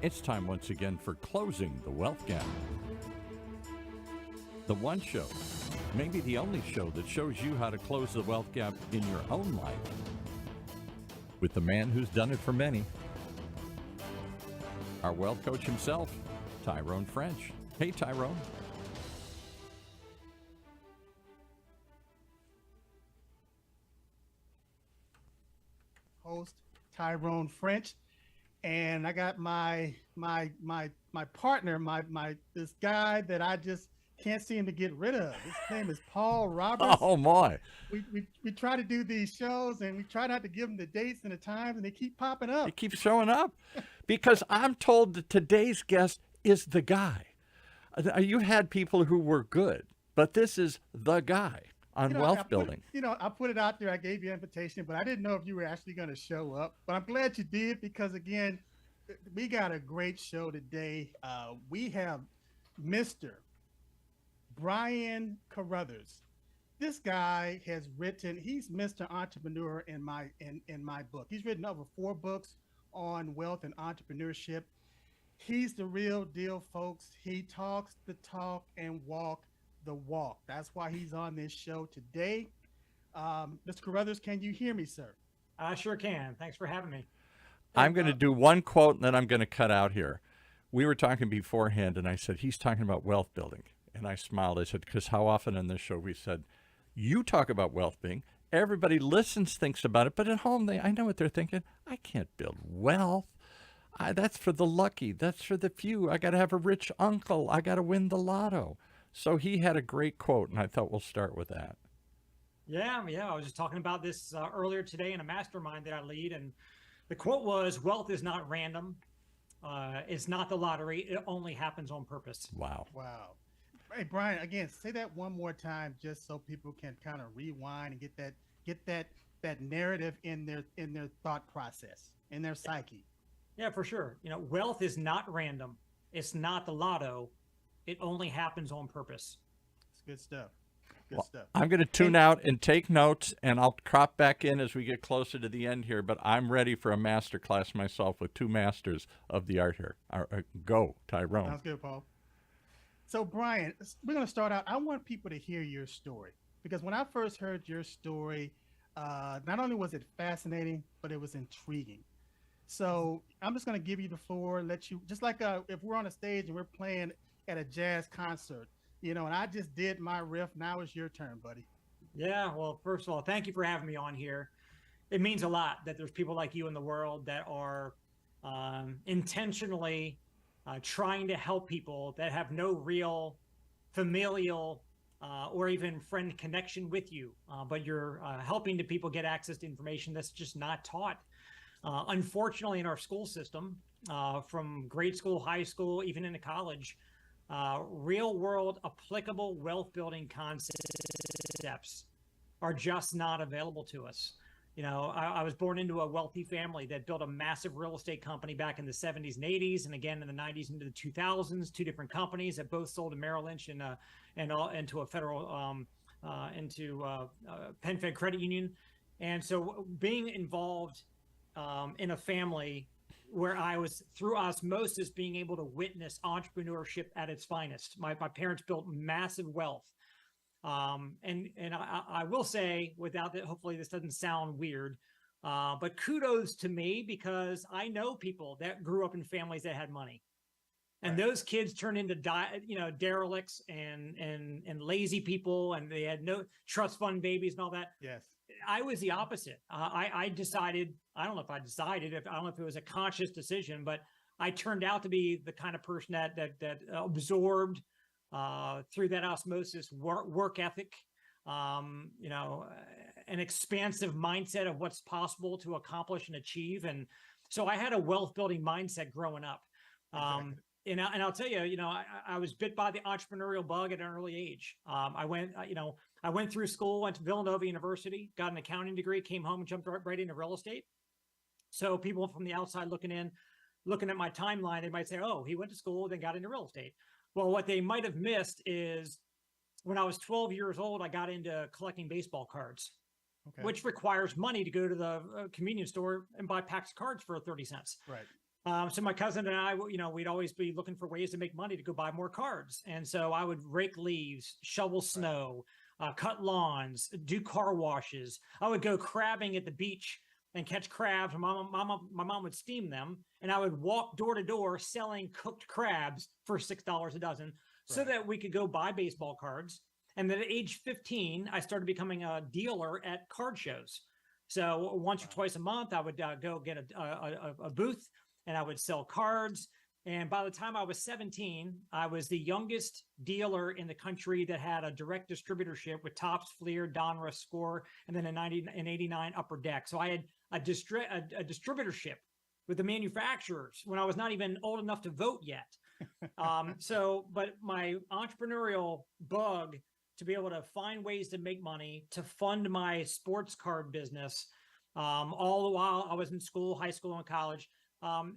It's time once again for Closing the Wealth Gap. The one show, maybe the only show that shows you how to close the wealth gap in your own life with the man who's done it for many, our wealth coach himself, Tyrone French. Hey, Tyrone. Host Tyrone French, and I got my partner, this guy that I just can't seem to get rid of. His name is Paul Roberts. Oh my! We try to do these shows, and we try not to give them the dates and the times, and they keep popping up. They keep showing up because I'm told that today's guest is the guy. You had people who were good, but this is the guy on wealth building. I put it out there. I gave you an invitation, but I didn't know if you were actually going to show up. But I'm glad you did, because again, we got a great show today. We have Mr. Brian Carruthers. This guy has written, he's Mr. Entrepreneur in my book. He's written over 4 books on wealth and entrepreneurship. He's the real deal, folks. He talks the talk and walk the walk. That's why he's on this show today. Mr. Carruthers, can you hear me, sir? I sure can. Thanks for having me. I'm going to do one quote and then I'm going to cut out here. We were talking beforehand and I said, he's talking about wealth building. And I smiled. I said, because how often in this show we said, you talk about wealth building, everybody listens, thinks about it, but at home, I know what they're thinking. I can't build wealth. That's for the lucky. That's for the few. I got to have a rich uncle. I got to win the lotto. So he had a great quote, and I thought we'll start with that. Yeah. I was just talking about this earlier today in a mastermind that I lead, and the quote was, "Wealth is not random. It's not the lottery. It only happens on purpose." Wow. Hey, Brian, again, say that one more time, just so people can kind of rewind and get that narrative in their thought process, in their psyche. Yeah, for sure. Wealth is not random. It's not the lotto. It only happens on purpose. It's good stuff. I'm going to tune out and take notes, and I'll crop back in as we get closer to the end here, but I'm ready for a master class myself with 2 masters of the art here. Go, Tyrone. Sounds good, Paul. So, Brian, we're going to start out. I want people to hear your story, because when I first heard your story, not only was it fascinating, but it was intriguing. So I'm just going to give you the floor, let you, just like if we're on a stage and we're playing at a jazz concert, and I just did my riff. Now it's your turn, buddy. Yeah. Well, first of all, thank you for having me on here. It means a lot that there's people like you in the world that are intentionally trying to help people that have no real familial or even friend connection with you, but you're helping the people get access to information that's just not taught. Unfortunately, in our school system, from grade school, high school, even into college, real world applicable wealth building concepts are just not available to us. I was born into a wealthy family that built a massive real estate company back in the 70s and 80s, and again in the 90s into the 2000s, 2 different companies that both sold to Merrill Lynch and into a federal into Penn Fed Credit Union. And so being involved in a family where I was, through osmosis, being able to witness entrepreneurship at its finest. My parents built massive wealth. And I will say, without that, hopefully this doesn't sound weird, but kudos to me, because I know people that grew up in families that had money. And those kids turned into derelicts and lazy people, and they had no trust fund babies and all that. Yes. I was the opposite. I decided, I don't know if I decided, I don't know if it was a conscious decision, but I turned out to be the kind of person that absorbed through that osmosis work ethic, an expansive mindset of what's possible to accomplish and achieve. And so I had a wealth building mindset growing up. Exactly. And I'll tell you, I was bit by the entrepreneurial bug at an early age. I went through school, went to Villanova University, got an accounting degree, came home and jumped right into real estate. So people from the outside looking at my timeline, they might say, oh, he went to school, then got into real estate. Well, what they might have missed is when I was 12 years old, I got into collecting baseball cards, which requires money to go to the convenience store and buy packs of cards for 30 cents. Right. So my cousin and I, we'd always be looking for ways to make money to go buy more cards. And so I would rake leaves, shovel snow, cut lawns, do car washes. I would go crabbing at the beach and catch crabs. My mom would steam them, and I would walk door to door selling cooked crabs for $6 a dozen, so that we could go buy baseball cards. And then at age 15, I started becoming a dealer at card shows. So once or twice a month, I would go get a booth, and I would sell cards. And by the time I was 17, I was the youngest dealer in the country that had a direct distributorship with Topps, Fleer, Donruss, Score, and then an 89 Upper Deck. So I had a distributorship with the manufacturers when I was not even old enough to vote yet. But my entrepreneurial bug to be able to find ways to make money, to fund my sports card business, all the while I was in school, high school and college.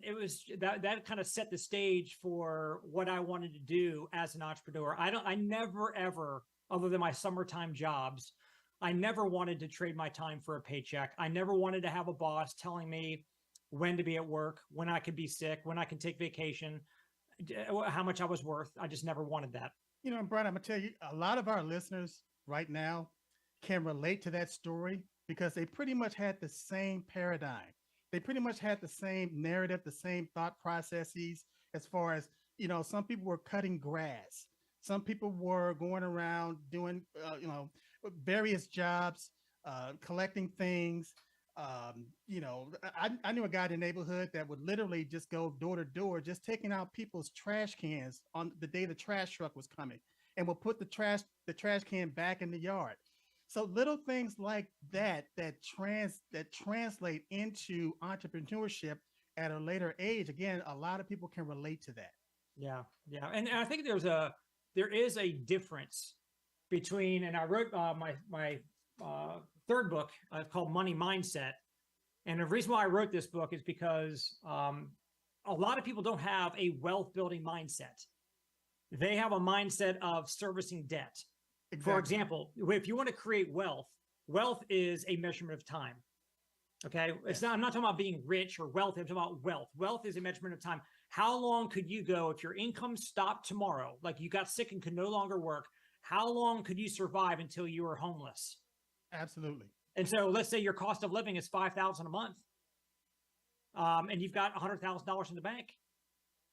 It was that kind of set the stage for what I wanted to do as an entrepreneur. I never, ever, other than my summertime jobs, I never wanted to trade my time for a paycheck. I never wanted to have a boss telling me when to be at work, when I could be sick, when I can take vacation, how much I was worth. I just never wanted that. And Brian, I'm gonna tell you, a lot of our listeners right now can relate to that story because they pretty much had the same paradigm. They pretty much had the same narrative, the same thought processes as far as, some people were cutting grass. Some people were going around doing, various jobs, collecting things. I knew a guy in the neighborhood that would literally just go door to door, just taking out people's trash cans on the day the trash truck was coming, and will put the trash can back in the yard. So little things like that translate into entrepreneurship at a later age. Again, a lot of people can relate to that. Yeah, and I think there is a difference between, and I wrote my third book called Money Mindset, and the reason why I wrote this book is because a lot of people don't have a wealth building mindset. They have a mindset of servicing debt. Exactly. For example, if you want to create wealth is a measurement of time. Okay. Yes. I'm not talking about being rich or wealthy. I'm talking about wealth. Wealth is a measurement of time. How long could you go if your income stopped tomorrow? Like you got sick and could no longer work. How long could you survive until you were homeless? Absolutely. And so let's say your cost of living is $5,000 a month. And you've got $100,000 in the bank.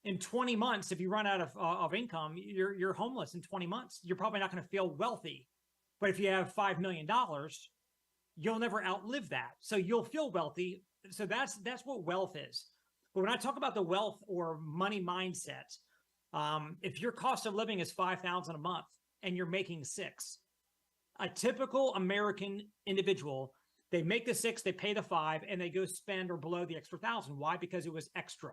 In 20 months, if you run out of income, you're homeless in 20 months. You're probably not going to feel wealthy. But if you have $5 million, you'll never outlive that. So you'll feel wealthy. So that's what wealth is. But when I talk about the wealth or money mindset, if your cost of living is $5,000 a month and you're making $6,000, a typical American individual, they make the $6,000, they pay the $5,000, and they go spend or below the extra $1,000. Why? Because it was extra.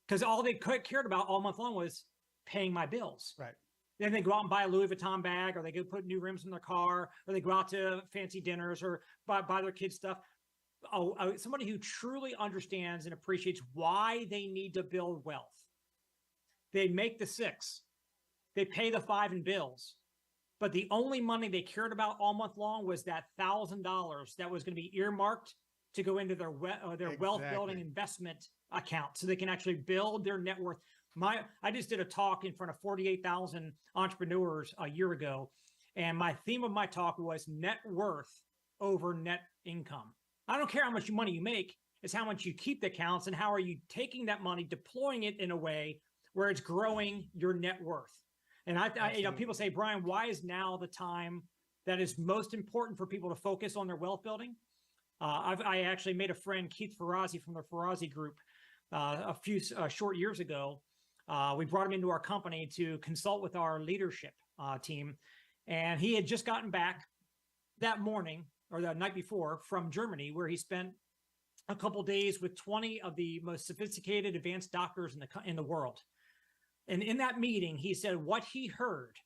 Because all they cared about all month long was paying my bills. Right. Then they go out and buy a Louis Vuitton bag, or they go put new rims in their car, or they go out to fancy dinners, or buy their kids stuff. Somebody who truly understands and appreciates why they need to build wealth. They make the $6,000. They pay the $5,000 in bills. But the only money they cared about all month long was that $1,000 that was going to be earmarked to go into their wealth building investment account, so they can actually build their net worth. I just did a talk in front of 48,000 entrepreneurs a year ago, and my theme of my talk was net worth over net income. I don't care how much money you make, it's how much you keep that counts, and how are you taking that money, deploying it in a way where it's growing your net worth. And people say, Brian, why is now the time that is most important for people to focus on their wealth building? I actually made a friend, Keith Ferrazzi from the Ferrazzi Group, a few short years ago. We brought him into our company to consult with our leadership team. And he had just gotten back that morning or the night before from Germany, where he spent a couple of days with 20 of the most sophisticated advanced doctors in the world. And in that meeting, he said what he heard.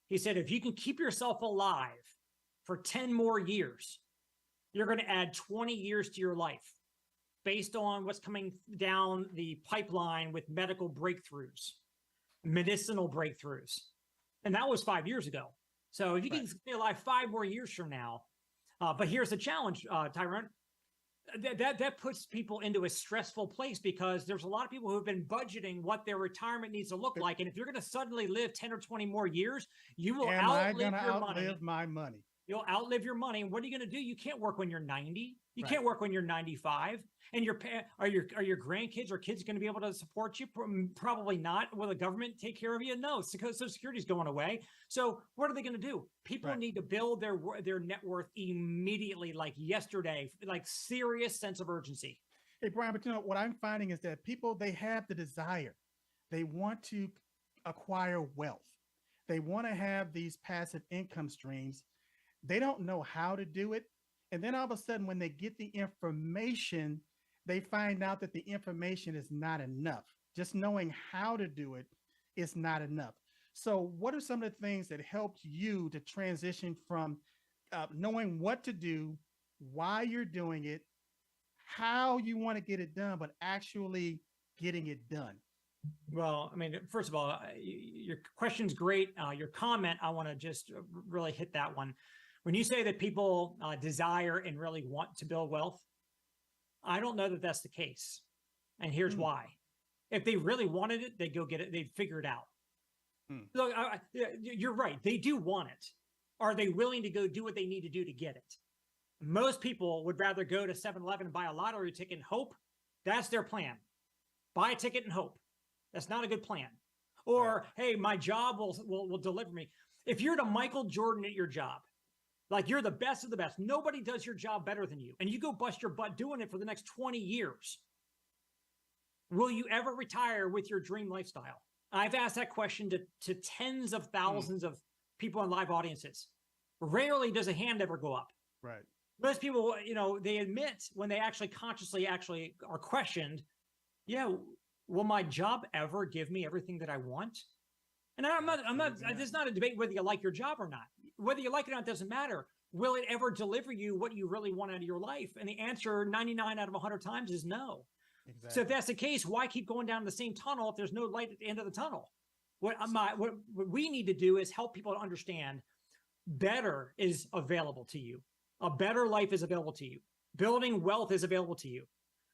He said, if you can keep yourself alive for 10 more years, you're going to add 20 years to your life based on what's coming down the pipeline with medical breakthroughs, medicinal breakthroughs. And that was 5 years ago. So if you can stay alive 5 more years from now, but here's the challenge, Tyrone. that puts people into a stressful place, because there's a lot of people who have been budgeting what their retirement needs to look like. And if you're going to suddenly live 10 or 20 more years, you will Am I outlive gonna your outlive money. my money? You'll outlive your money. And what are you going to do? You can't work when you're 90. You Right. can't work when you're 95. And are your grandkids or kids going to be able to support you? Probably not. Will the government take care of you? No, Social Security is going away. So what are they going to do? People Right. need to build their net worth immediately, like yesterday, like serious sense of urgency. Hey, Brian, but you know what I'm finding is that people, they have the desire. They want to acquire wealth. They want to have these passive income streams. They don't know how to do it. And then all of a sudden, when they get the information, they find out that the information is not enough. Just knowing how to do it is not enough. So what are some of the things that helped you to transition from knowing what to do, why you're doing it, how you want to get it done, but actually getting it done? Well, I mean, first of all, your question's great. Your comment, I want to just really hit that one. When you say that people desire and really want to build wealth, I don't know that that's the case. And here's why. If they really wanted it, they'd go get it. They'd figure it out. Look, you're right. They do want it. Are they willing to go do what they need to do to get it? Most people would rather go to 7-Eleven and buy a lottery ticket and hope. That's their plan. Buy a ticket and hope. That's not a good plan. Or, hey, my job will deliver me. If you're to Michael Jordan at your job, like you're the best of the best, nobody does your job better than you, and you go bust your butt doing it for the next 20 years, will you ever retire with your dream lifestyle? I've asked that question to tens of thousands of people in live audiences. Rarely does a hand ever go up. Right. Most people, they admit when they actually consciously are questioned, yeah, will my job ever give me everything that I want? And I'm not, it's not a debate whether you like your job or not. Whether you like it or not doesn't matter. Will it ever deliver you what you really want out of your life? And the answer 99 out of 100 times is no. Exactly. So if that's the case, why keep going down the same tunnel if there's no light at the end of the tunnel? What we need to do is help people to understand better is available to you. A better life is available to you. Building wealth is available to you.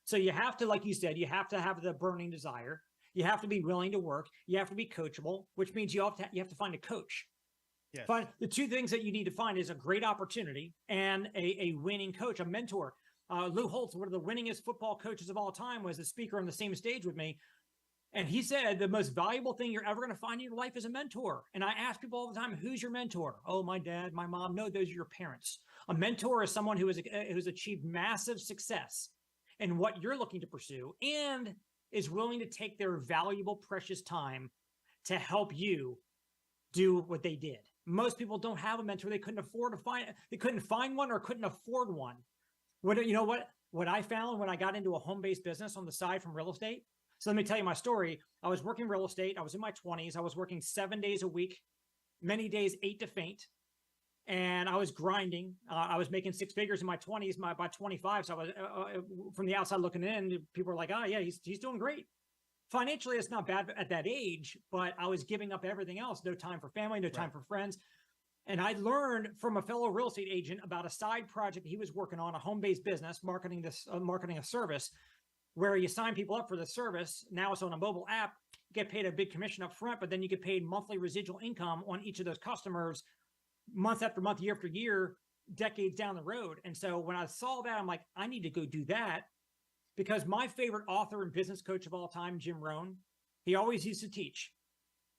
So you have to, like you said, you have to have the burning desire. You have to be willing to work. You have to be coachable, which means you have to find a coach. Yes. Find the two things that you need to find is a great opportunity and a winning coach, a mentor. Lou Holtz, one of the winningest football coaches of all time, was a speaker on the same stage with me. And he said, the most valuable thing you're ever going to find in your life is a mentor. And I ask people all the time, who's your mentor? Oh, my dad, my mom. No, those are your parents. A mentor is someone who's achieved massive success in what you're looking to pursue and is willing to take their valuable, precious time to help you do what they did. Most people don't have a mentor. They couldn't find one or couldn't afford one. What I found when I got into a home-based business on the side from real estate. So let me tell you my story. I was working real estate. I was in my 20s. I was working 7 days a week, many days 8 to faint. And I was grinding. I was making 6 figures in my 20s, by 25. So I was from the outside looking in, people were like, oh yeah, he's doing great. Financially, it's not bad at that age, but I was giving up everything else. No time for family, no time for friends. And I learned from a fellow real estate agent about a side project he was working on, a home-based business, marketing a service where you sign people up for the service. Now it's on a mobile app, you get paid a big commission up front, but then you get paid monthly residual income on each of those customers month after month, year after year, decades down the road. And so when I saw that, I'm like, I need to go do that, because my favorite author and business coach of all time, Jim Rohn, he always used to teach,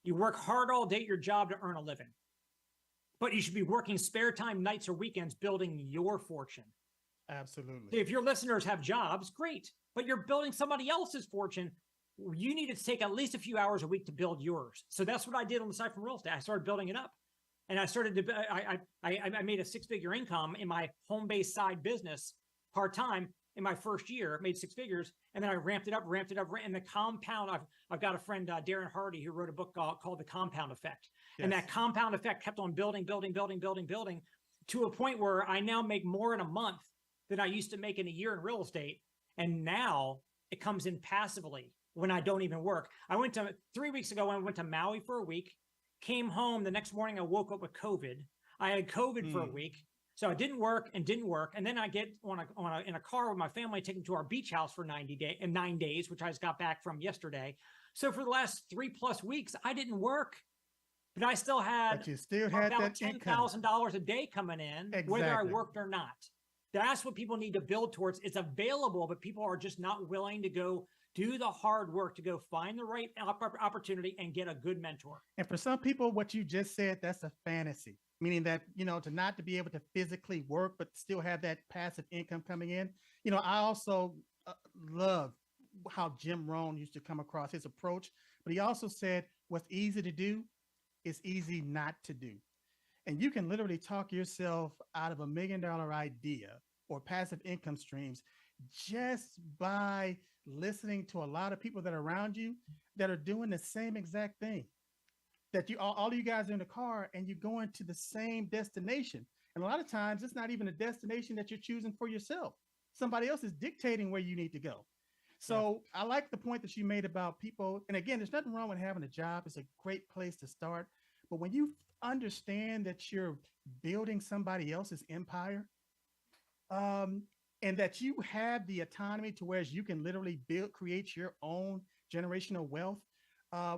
you work hard all day at your job to earn a living, but you should be working spare time, nights or weekends, building your fortune. Absolutely. If your listeners have jobs, great, but you're building somebody else's fortune. You need to take at least a few hours a week to build yours. So that's what I did on the side from real estate. I started building it up, and I started to, I made a 6-figure income in my home-based side business part-time in my first year, made 6 figures. And then I ramped it up. And the compound, I've got a friend, Darren Hardy, who wrote a book called The Compound Effect. Yes. And that compound effect kept on building to a point where I now make more in a month than I used to make in a year in real estate. And now it comes in passively when I don't even work. 3 weeks ago, I went to Maui for a week, came home. The next morning, I woke up with COVID. I had COVID for a week. So it didn't work. And then I get in a car with my family, taken to our beach house for 9 days, which I just got back from yesterday. So for the last 3+ weeks, I didn't work, but I still had But you still had about that income. $10,000 a day coming in, whether I Exactly. worked or not. That's what people need to build towards. It's available, but people are just not willing to go do the hard work to go find the right opportunity and get a good mentor. And for some people, what you just said, that's a fantasy, meaning that, to be able to physically work, but still have that passive income coming in. I also love how Jim Rohn used to come across his approach, but he also said, what's easy to do is easy not to do. And you can literally talk yourself out of $1 million idea or passive income streams just by listening to a lot of people that are around you that are doing the same exact thing. That all of you guys are in the car and you're going to the same destination. And a lot of times it's not even a destination that you're choosing for yourself. Somebody else is dictating where you need to go. So I like the point that you made about people. And again, there's nothing wrong with having a job. It's a great place to start. But when you understand that you're building somebody else's empire, and that you have the autonomy to where you can literally create your own generational wealth.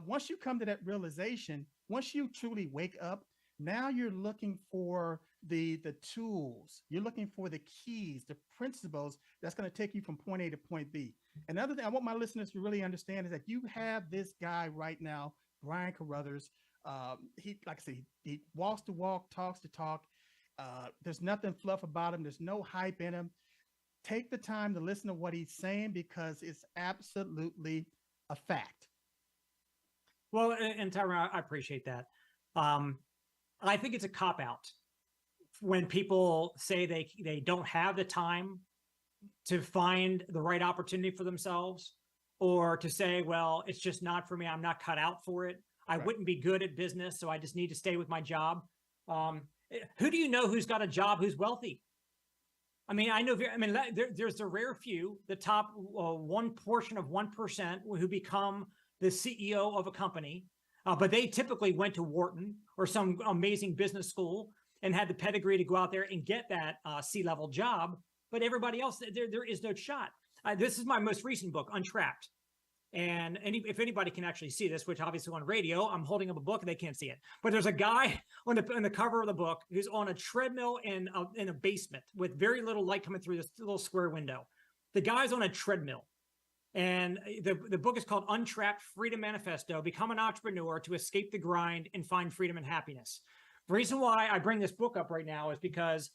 Once you come to that realization, once you truly wake up, now you're looking for the tools, you're looking for the keys, the principles that's going to take you from point A to point B. Another thing I want my listeners to really understand is that you have this guy right now, Brian Carruthers. He, like I said, he walks the walk, talks the talk. There's nothing fluff about him. There's no hype in him. Take the time to listen to what he's saying because it's absolutely a fact. Well, and Tyron, I appreciate that. I think it's a cop-out when people say they don't have the time to find the right opportunity for themselves, or to say, well, it's just not for me. I'm not cut out for it. I wouldn't be good at business, so I just need to stay with my job. Who do you know who's got a job who's wealthy? I mean, there's a rare few, the top one portion of 1% who become the CEO of a company, but they typically went to Wharton or some amazing business school and had the pedigree to go out there and get that C-level job. But everybody else, there is no shot. This is my most recent book, Untrapped. And if anybody can actually see this, which obviously on radio, I'm holding up a book and they can't see it. But there's a guy on the cover of the book who's on a treadmill in a basement with very little light coming through this little square window. The guy's on a treadmill. And the book is called Untrapped: Freedom Manifesto, Become an Entrepreneur to Escape the Grind and Find Freedom and Happiness. The reason why I bring this book up right now is because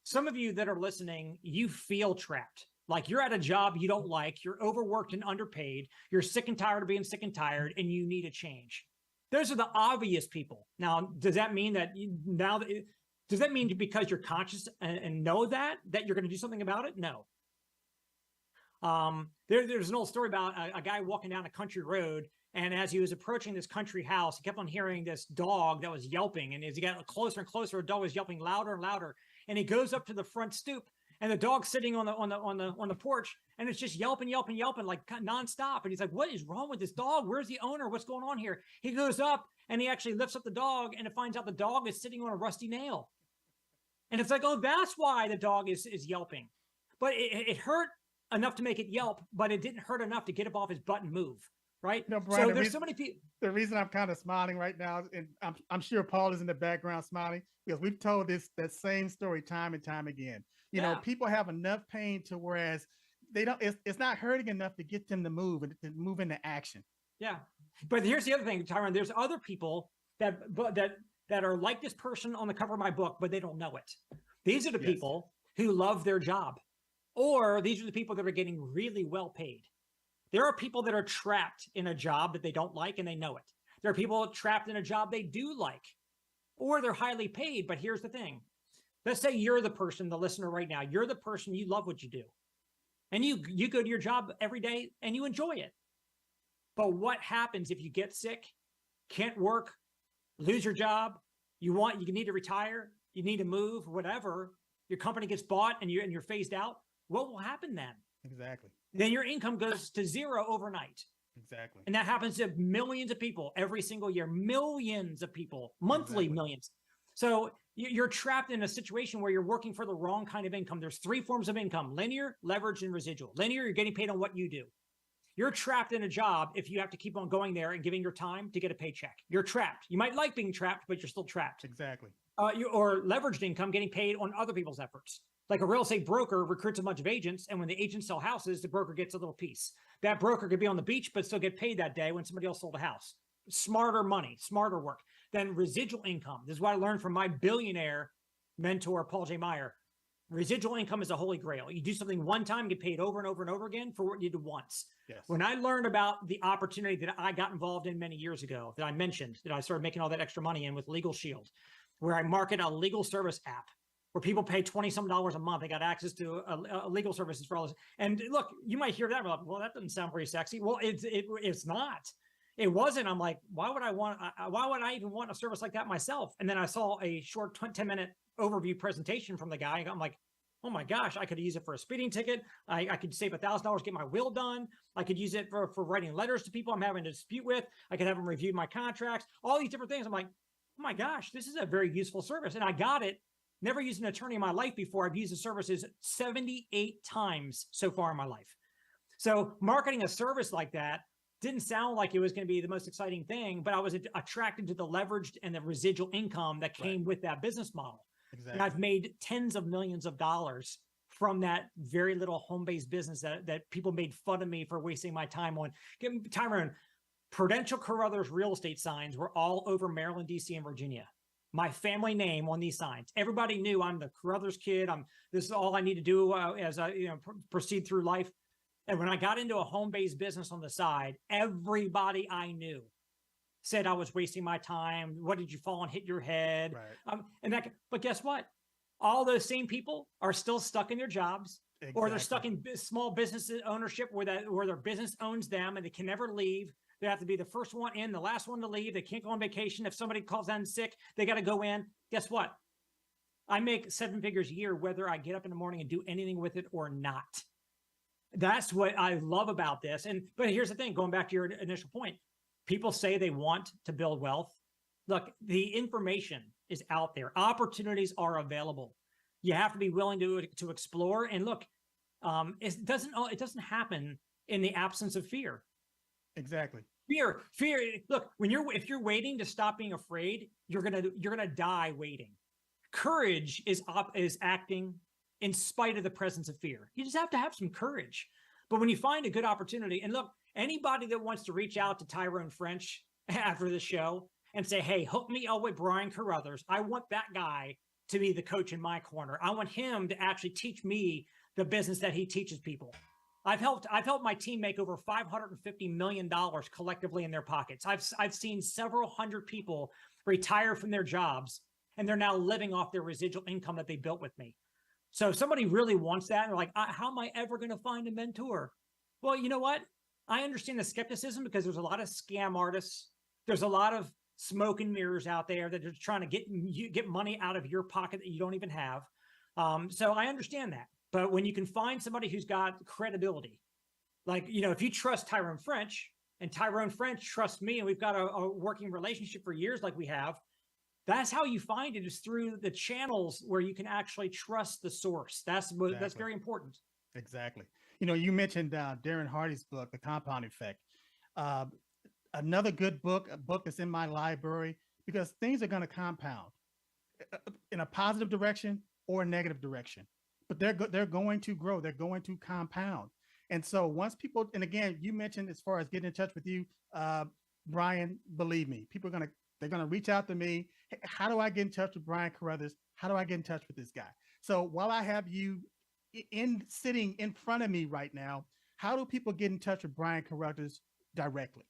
some of you that are listening, you feel trapped. Like you're at a job you don't like, you're overworked and underpaid, you're sick and tired of being sick and tired, and you need a change. Those are the obvious people. Now, does that mean because you're conscious and know that you're going to do something about it? No. There's an old story about a guy walking down a country road, and as he was approaching this country house, he kept on hearing this dog that was yelping, and as he got closer and closer, the dog was yelping louder and louder, and he goes up to the front stoop. And the dog's sitting on the porch, and it's just yelping like nonstop. And he's like, "What is wrong with this dog? Where's the owner? What's going on here?" He goes up and he actually lifts up the dog, and it finds out the dog is sitting on a rusty nail. And it's like, oh, that's why the dog is yelping. But it hurt enough to make it yelp, but it didn't hurt enough to get up off his butt and move. Right? No, Brian, so there's so many people. The reason I'm kind of smiling right now, and I'm sure Paul is in the background smiling, because we've told that same story time and time again. You know, people have enough pain to whereas they don't. It's not hurting enough to get them to move and to move into action. Yeah, but here's the other thing, Tyron. There's other people that are like this person on the cover of my book, but they don't know it. These are the people who love their job, or these are the people that are getting really well paid. There are people that are trapped in a job that they don't like and they know it. There are people trapped in a job they do like, or they're highly paid. But here's the thing. Let's say you're the person, the listener right now, you're the person, you love what you do. And you go to your job every day and you enjoy it. But what happens if you get sick, can't work, lose your job, you need to retire, you need to move, whatever, your company gets bought and you're phased out? What will happen then? Exactly. Then your income goes to zero overnight. Exactly. And that happens to millions of people every single year, millions of people, monthly millions. So you're trapped in a situation where you're working for the wrong kind of income. There's 3 forms of income: linear, leverage, and residual. Linear, you're getting paid on what you do. You're trapped in a job if you have to keep on going there and giving your time to get a paycheck. You're trapped. You might like being trapped, but you're still trapped. Exactly. Or leveraged income, getting paid on other people's efforts. Like a real estate broker recruits a bunch of agents, and when the agents sell houses, the broker gets a little piece. That broker could be on the beach, but still get paid that day when somebody else sold a house. Smarter money, smarter work. Then residual income. This is what I learned from my billionaire mentor, Paul J. Meyer. Residual income is a holy grail. You do something one time, get paid over and over and over again for what you did once. Yes. When I learned about the opportunity that I got involved in many years ago, that I mentioned, that I started making all that extra money in with Legal Shield, where I market a legal service app where people pay $20-some a month. They got access to a legal services for all this. And look, you might hear that, well, that doesn't sound very sexy. Well, it's not. It wasn't. I'm like, why would I even want a service like that myself? And then I saw a short 10-minute overview presentation from the guy. I'm like, oh my gosh, I could use it for a speeding ticket. I could save $1,000, get my will done. I could use it for writing letters to people I'm having a dispute with. I could have them review my contracts, all these different things. I'm like, oh my gosh, this is a very useful service. And I got it. Never used an attorney in my life before. I've used the services 78 times so far in my life. So marketing a service like that didn't sound like it was going to be the most exciting thing, but I was attracted to the leveraged and the residual income that came with that business model. Exactly. And I've made tens of millions of dollars from that very little home-based business that people made fun of me for wasting my time on. Tyrone, Prudential Carruthers real estate signs were all over Maryland, DC, and Virginia. My family name on these signs. Everybody knew I'm the Carruthers kid. This is all I need to do as I proceed through life. And when I got into a home-based business on the side, everybody I knew said I was wasting my time. What did you fall and hit your head? Right. But guess what? All those same people are still stuck in their jobs, or they're stuck in small business ownership where their business owns them and they can never leave. They have to be the first one in, the last one to leave. They can't go on vacation. If somebody calls down sick, they got to go in. Guess what? I make 7 figures a year, whether I get up in the morning and do anything with it or not. That's what I love about this. But here's the thing, going back to your initial point, people say they want to build wealth. Look, the information is out there. Opportunities are available. You have to be willing to explore. And look, it doesn't happen in the absence of fear. Exactly. Fear. Look, if you're waiting to stop being afraid, you're gonna die waiting. Courage is acting in spite of the presence of fear. You just have to have some courage. But when you find a good opportunity, and look, anybody that wants to reach out to Tyrone French after the show and say, hey, hook me up with Brian Carruthers. I want that guy to be the coach in my corner. I want him to actually teach me the business that he teaches people. I've helped my team make over $550 million collectively in their pockets. I've seen several hundred people retire from their jobs, and they're now living off their residual income that they built with me. So if somebody really wants that, and they're like, how am I ever going to find a mentor? Well, you know what? I understand the skepticism because there's a lot of scam artists. There's a lot of smoke and mirrors out there that are trying to get money out of your pocket that you don't even have. So I understand that. But when you can find somebody who's got credibility, like, if you trust Tyrone French and Tyrone French trusts me, and we've got a working relationship for years like we have, that's how you find it, is through the channels where you can actually trust the source. That's very important. Exactly. You mentioned Darren Hardy's book, The Compound Effect. Another good book, a book that's in my library, because things are going to compound in a positive direction or a negative direction, but they're going to grow. They're going to compound. And so once people, and again, you mentioned as far as getting in touch with you, Brian, believe me, people they're going to reach out to me. Hey, how do I get in touch with Brian Carruthers? How do I get in touch with this guy? So while I have you sitting in front of me right now, how do people get in touch with Brian Carruthers directly?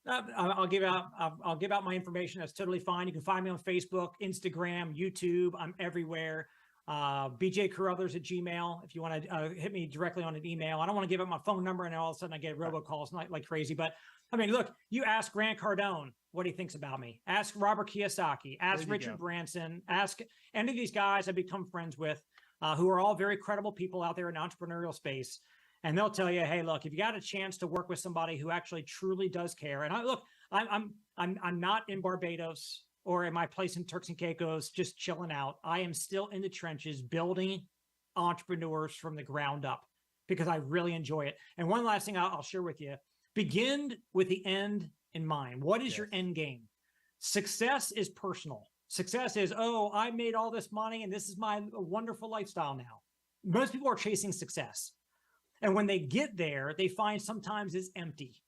I'll give out my information. That's totally fine. You can find me on Facebook, Instagram, YouTube. I'm everywhere. bjcarruthers@gmail. If you want to hit me directly on an email. I don't want to give up my phone number and all of a sudden I get robocalls like crazy. But I mean, look, you ask Grant Cardone what he thinks about me. Ask Robert Kiyosaki. Ask Richard Branson. Ask any of these guys I've become friends with, who are all very credible people out there in the entrepreneurial space. And they'll tell you, hey, look, if you got a chance to work with somebody who actually truly does care. And I'm not in Barbados or at my place in Turks and Caicos, just chilling out, I am still in the trenches building entrepreneurs from the ground up because I really enjoy it. And one last thing I'll share with you, begin with the end in mind. What is your end game? Success is personal. Success is, oh, I made all this money and this is my wonderful lifestyle now. Most people are chasing success. And when they get there, they find sometimes it's empty.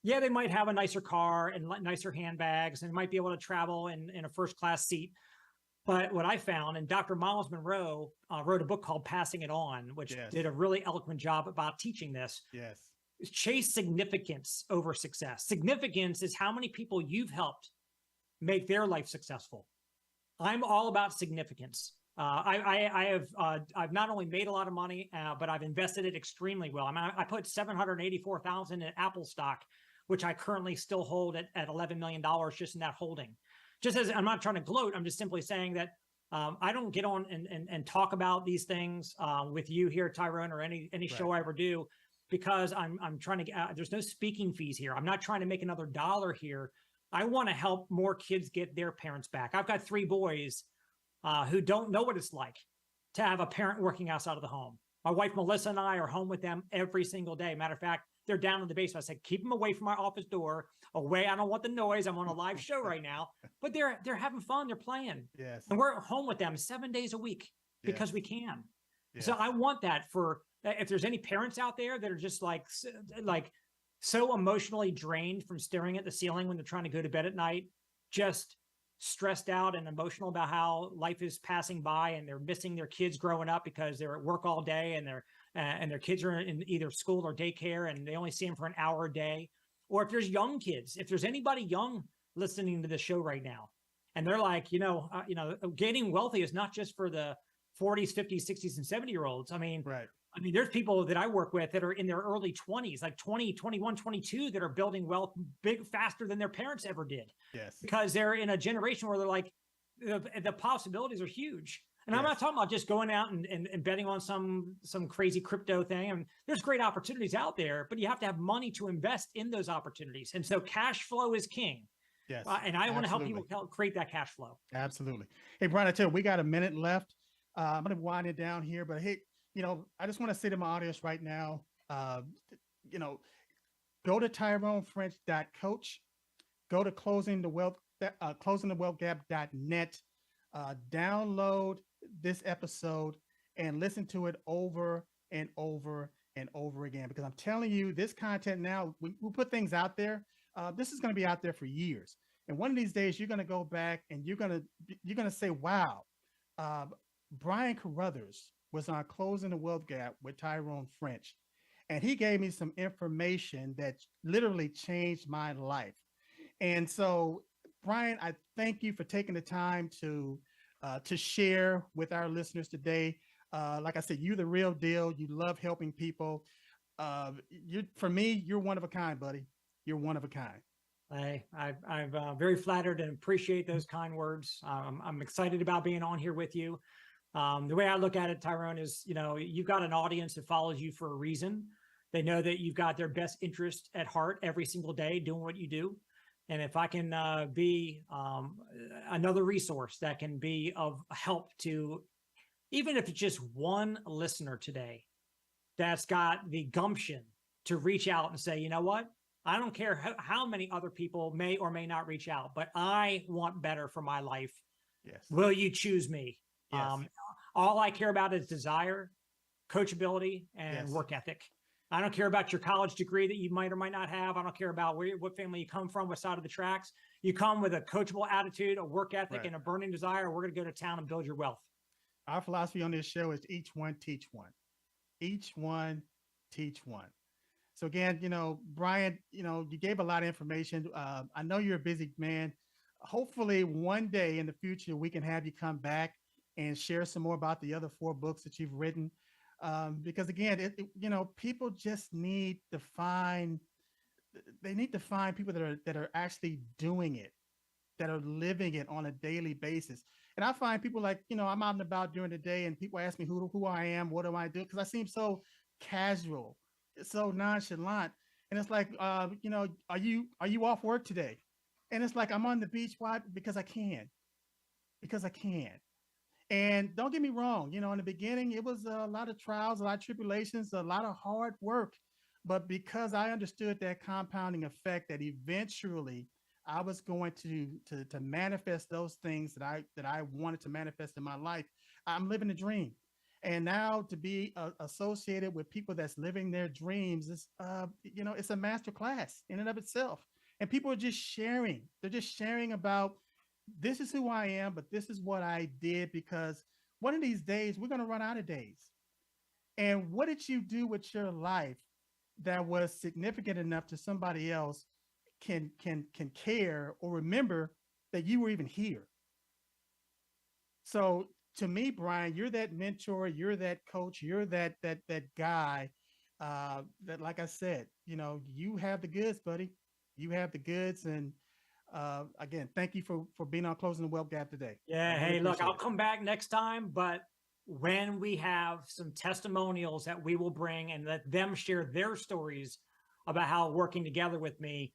Yeah, they might have a nicer car and nicer handbags and might be able to travel in a first-class seat. But what I found, and Dr. Miles Monroe wrote a book called Passing It On, which did a really eloquent job about teaching this. Yes. Chase significance over success. Significance is how many people you've helped make their life successful. I'm all about significance. I've not only made a lot of money, but I've invested it extremely well. I mean, I put $784,000 in Apple stock, which I currently still hold at $11 million just in that holding. Just as I'm not trying to gloat, I'm just simply saying that I don't get on and talk about these things with you here, Tyrone, or any show I ever do, because I'm trying to there's no speaking fees here. I'm not trying to make another dollar here. I want to help more kids get their parents back. I've got 3 boys who don't know what it's like to have a parent working outside of the home. My wife, Melissa, and I are home with them every single day. Matter of fact, they're down in the basement. I said, keep them away from my office door, away. I don't want the noise. I'm on a live show right now, but they're having fun. They're playing. Yes. And we're home with them 7 days a week because we can. Yes. So I want that for, if there's any parents out there that are just like so emotionally drained from staring at the ceiling when they're trying to go to bed at night, just stressed out and emotional about how life is passing by and they're missing their kids growing up because they're at work all day and their kids are in either school or daycare and they only see them for an hour a day. Or if there's young kids, if there's anybody young listening to the show right now, and they're like, getting wealthy is not just for the 40s, 50s, 60s, and 70-year-olds. I mean, there's people that I work with that are in their early 20s, like 20, 21, 22, that are building wealth faster than their parents ever did. Yes. Because they're in a generation where they're like, the possibilities are huge. And I'm not talking about just going out and betting on some crazy crypto thing. I mean, there's great opportunities out there, but you have to have money to invest in those opportunities. And so cash flow is king. Yes. And I want to help people create that cash flow. Absolutely. Hey, Brian, I tell you, we got a minute left. I'm going to wind it down here, but hey, I just want to say to my audience right now, go to TyroneFrench.coach, go to closingthewealthgap.net, download this episode and listen to it over and over and over again, because I'm telling you, this content now, we put things out there. This is going to be out there for years. And one of these days you're going to go back and you're going to say, wow, Brian Carruthers was on Closing the Wealth Gap with Tyrone French. And he gave me some information that literally changed my life. And so, Brian, I thank you for taking the time to share with our listeners today. Like I said, you're the real deal. You love helping people. For me, you're one of a kind, buddy. You're one of a kind. I'm very flattered and appreciate those kind words. I'm excited about being on here with you. The way I look at it, Tyrone, is, you've got an audience that follows you for a reason. They know that you've got their best interest at heart every single day doing what you do. And if I can be another resource that can be of help to, even if it's just one listener today that's got the gumption to reach out and say, you know what? I don't care how many other people may or may not reach out, but I want better for my life. Yes. Will you choose me? Yes. All I care about is desire, coachability, and work ethic. I don't care about your college degree that you might or might not have. I don't care about what family you come from, what side of the tracks. You come with a coachable attitude, a work ethic, and a burning desire. We're going to go to town and build your wealth. Our philosophy on this show is each one, teach one. Each one, teach one. So again, Brian, you gave a lot of information. I know you're a busy man. Hopefully one day in the future, we can have you come back and share some more about the other 4 books that you've written. Because again, people just need to find people that are actually doing it, that are living it on a daily basis. And I find people like, I'm out and about during the day and people ask me who I am, what do I do? Because I seem so casual, so nonchalant. And it's like, are you off work today? And it's like I'm on the beach. Why? Because I can. Because I can. And don't get me wrong, you know, in the beginning, it was a lot of trials, a lot of tribulations, a lot of hard work. But because I understood that compounding effect, that eventually I was going to manifest those things that I wanted to manifest in my life, I'm living a dream. And now to be associated with people that's living their dreams is, you know, it's a master class in and of itself. And people are just sharing. They're just sharing about this is who I am, but this is what I did because one of these days we're going to run out of days. And what did you do with your life that was significant enough to somebody else can care or remember that you were even here? So to me, Brian, you're that mentor, you're that coach, you're that guy that, like I said, you know, you have the goods, buddy. You have the goods, and again, thank you for being on Closing the Wealth Gap today. Yeah. Hey, look, I'll come back next time, but when we have some testimonials that we will bring and let them share their stories about how working together with me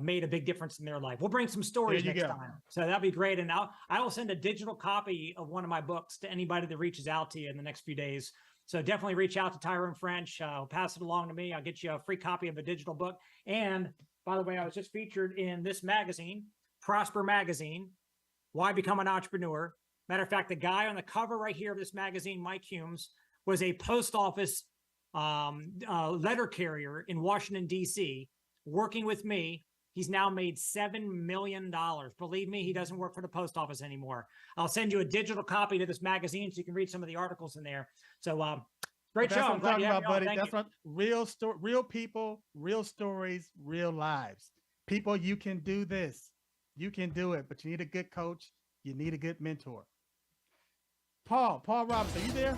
made a big difference in their life. We'll bring some stories next time. So that'd be great. And I will send a digital copy of one of my books to anybody that reaches out to you in the next few days. So definitely reach out to Tyrone French. Pass it along to me. I'll get you a free copy of a digital book. And by the way, I was just featured in this magazine, Prosper Magazine, Why Become an Entrepreneur. Matter of fact, the guy on the cover right here of this magazine, Mike Humes, was a post office letter carrier in Washington, D.C., working with me. He's now made $7 million. Believe me, he doesn't work for the post office anymore. I'll send you a digital copy to this magazine so you can read some of the articles in there. So great show. That's what I'm talking about, buddy. That's what real people, real stories, real lives. People, you can do this. You can do it, but you need a good coach. You need a good mentor. Paul Robinson, are you there?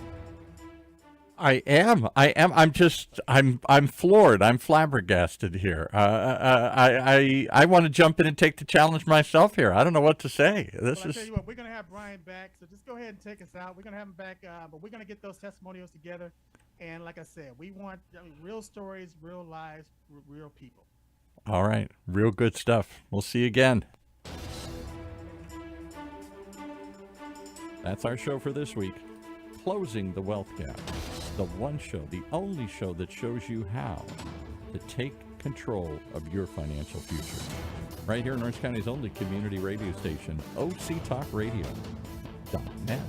I am. I'm floored. I'm flabbergasted here. I want to jump in and take the challenge myself here. I don't know what to say. I tell you what, we're going to have Brian back. So just go ahead and take us out. We're going to have him back, but we're going to get those testimonials together. And like I said, we want real stories, real lives, real people. All right. Real good stuff. We'll see you again. That's our show for this week. Closing the Wealth Gap. The one show, the only show that shows you how to take control of your financial future. Right here in Orange County's only community radio station, OCTalkRadio.net.